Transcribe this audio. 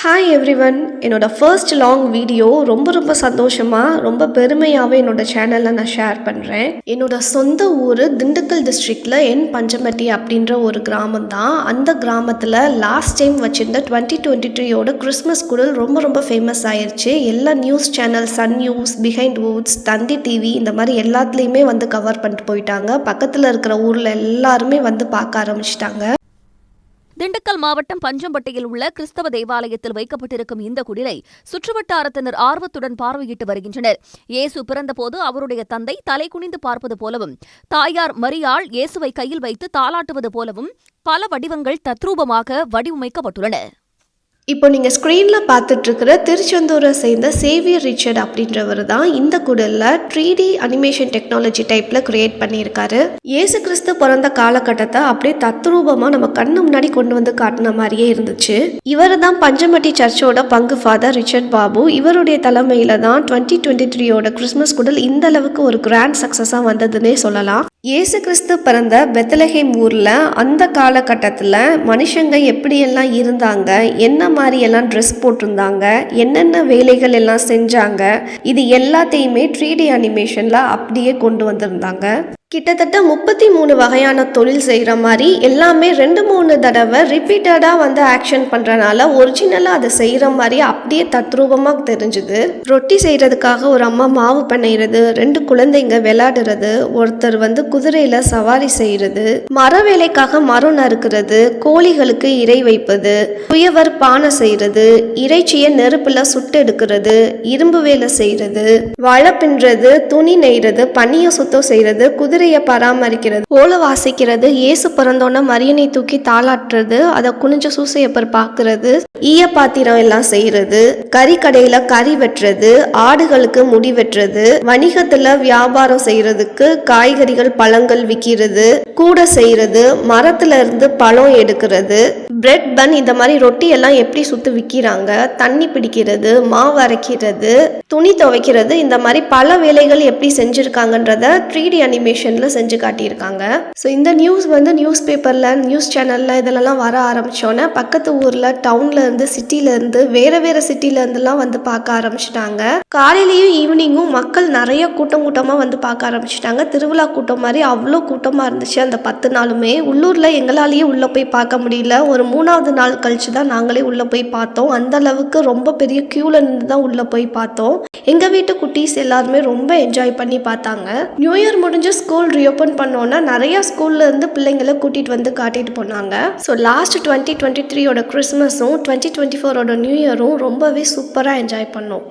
Hi everyone. என்னோட first long video ரொம்ப சந்தோஷமாக ரொம்ப பெருமையாகவே என்னோட சேனலில் நான் ஷேர் பண்ணுறேன். என்னோட சொந்த ஊர் திண்டுக்கல் டிஸ்ட்ரிக்டில் பஞ்சமட்டி அப்படின்ற ஒரு கிராமம் தான். அந்த கிராமத்தில் லாஸ்ட் டைம் வச்சுருந்த 2023 கிறிஸ்மஸ் குடல் ரொம்ப ஃபேமஸ் ஆயிடுச்சு. எல்லா news channel, Sun News, Behindwoods, Thanthi TV இந்த மாதிரி எல்லாத்துலேயுமே வந்து கவர் பண்ணிட்டு போயிட்டாங்க. பக்கத்தில் இருக்கிற ஊரில் எல்லாருமே வந்து பார்க்க ஆரம்பிச்சிட்டாங்க. திண்டுக்கல் மாவட்டம் பஞ்சம்பட்டியில் உள்ள கிறிஸ்தவ தேவாலயத்தில் வைக்கப்பட்டிருக்கும் இந்த குடிலை சுற்றுவட்டாரத்தினர் ஆர்வத்துடன் பார்வையிட்டு வருகின்றனர். இயேசு பிறந்தபோது அவருடைய தந்தை தலை குனிந்து பார்ப்பது போலவும், தாயார் மரியாள் இயேசுவை கையில் வைத்து தாலாட்டுவது போலவும் பல வடிவங்கள் தத்ரூபமாக வடிவமைக்கப்பட்டுள்ளன. இப்போ நீங்கள் ஸ்க்ரீனில் பார்த்துட்ருக்கிற திருச்செந்தூரை சேர்ந்த சேவியர் ரிச்சர்ட் அப்படின்றவர் தான் இந்த குடலில் 3D அனிமேஷன் டெக்னாலஜி டைப்பில் கிரியேட் பண்ணியிருக்காரு. இயேசு கிறிஸ்து பிறந்த காலகட்டத்தை அப்படியே தத்ரூபமாக நம்ம கண்ணு முன்னாடி கொண்டு வந்து காட்டின மாதிரியே இருந்துச்சு. இவர் தான் பஞ்சமட்டி சர்ச்சோட பங்கு ஃபாதர் ரிச்சர்ட் பாபு. இவருடைய தலைமையில் தான் 2023 கிறிஸ்மஸ் குடல் இந்த அளவுக்கு ஒரு கிராண்ட் சக்ஸஸாக வந்ததுன்னே சொல்லலாம். இயேசு கிறிஸ்து பிறந்த பெத்லஹேம் ஊரில் அந்த காலகட்டத்தில் மனுஷங்க எப்படியெல்லாம் இருந்தாங்க, என்ன மாதிரியெல்லாம் ட்ரெஸ் போட்டிருந்தாங்க, என்னென்ன வேலைகள் எல்லாம் செஞ்சாங்க, இது எல்லாத்தையுமே 3D அனிமேஷனில் அப்படியே கொண்டு வந்திருந்தாங்க. கிட்டத்தட்ட 33 வகையான தொழில் செய்கிற மாதிரி எல்லாமே 2-3 தடவை ரிப்பீட்டடாக வந்து ஆக்ஷன் பண்ணுறனால ஒரிஜினலாக அதை செய்கிற மாதிரி அப்படியே தத்ரூபமாக தெரிஞ்சுது. ரொட்டி செய்கிறதுக்காக ஒரு அம்மா மாவு பிணையிறது, 2 குழந்தைங்க விளையாடுறது, ஒருத்தர் வந்து குதிரையில் சவாரி செய்கிறது, மர வேலைக்காக மரம் நறுக்கிறது, கோழிகளுக்கு இறை வைப்பது, குயவர் பானை செய்கிறது, இறைச்சியை நெருப்பில் சுட்டு எடுக்கிறது, இரும்பு வேலை செய்கிறது, வலை பின்றது, துணி நெய்கிறது, பனியை சுத்தம் செய்கிறது, குதிரையை பராமரிக்கிறது, ஓலை வாசிக்கிறது, இயேசு பிறந்தோன்னா மரியனை தூக்கி தாளாட்டுறது, அதை குனிஞ்ச சூசையப்பர் பார்க்கறது, ஈய பாத்திரம் எல்லாம் செய்யறது, கறி கடையில கறி வெட்டுறது, ஆடுகளுக்கு முடி வெட்டுறது, வணிகத்துல வியாபாரம் செய்யறதுக்கு காய்கறிகள் பழங்கள் விற்கிறது, கூடை செய்யறது, மரத்துல இருந்து பழம் எடுக்கிறது, பிரெட் பன் இந்த மாதிரி ரொட்டி எல்லாம் எப்படி சுத்து விற்கிறாங்க, தண்ணி பிடிக்கிறது, மாவு அரைக்கிறது, துணி துவைக்கிறது, இந்த மாதிரி பல வேலைகள் எப்படி செஞ்சிருக்காங்கன்றத 3D அனிமேஷன்ல செஞ்சு காட்டியிருக்காங்க. ஸோ இந்த நியூஸ் வந்து நியூஸ் பேப்பர்ல, நியூஸ் சேனல்ல இதெல்லாம் வர ஆரம்பிச்சோன்னே பக்கத்து ஊர்ல, டவுன்ல இருந்து, சிட்டில இருந்து, வேற சிட்டில இருந்துலாம் வந்து பார்க்க ஆரம்பிச்சிட்டாங்க. காலையிலயும் ஈவினிங்கும் மக்கள் நிறைய கூட்டமா வந்து பார்க்க ஆரம்பிச்சிட்டாங்க. திருவிழா கூட்டம் மாதிரி அவ்வளோ கூட்டமா இருந்துச்சு. அந்த 10 நாளுமே உள்ளூர்ல எங்களாலேயே உள்ள போய் பார்க்க முடியல. ஒரு 3வது நாள் கழிச்சு தான் நாங்களே உள்ள போய் பார்த்தோம். அந்த அளவுக்கு ரொம்ப பெரிய கியூல இருந்து தான் உள்ள போய் பார்த்தோம். எங்க வீட்டு குட்டீஸ் எல்லாருமே ரொம்ப என்ஜாய் பண்ணி பார்த்தாங்க. நியூ இயர் முடிஞ்சு ஸ்கூல் ரீஓப்பன் பண்ணோன்னா நிறைய ஸ்கூல்ல இருந்து பிள்ளைங்களை கூட்டிட்டு வந்து காட்டிட்டு போனாங்க. ஸோ லாஸ்ட் 2023 கிறிஸ்மஸும் 2024 நியூ இயரும் ரொம்பவே சூப்பராக என்ஜாய் பண்ணோம்.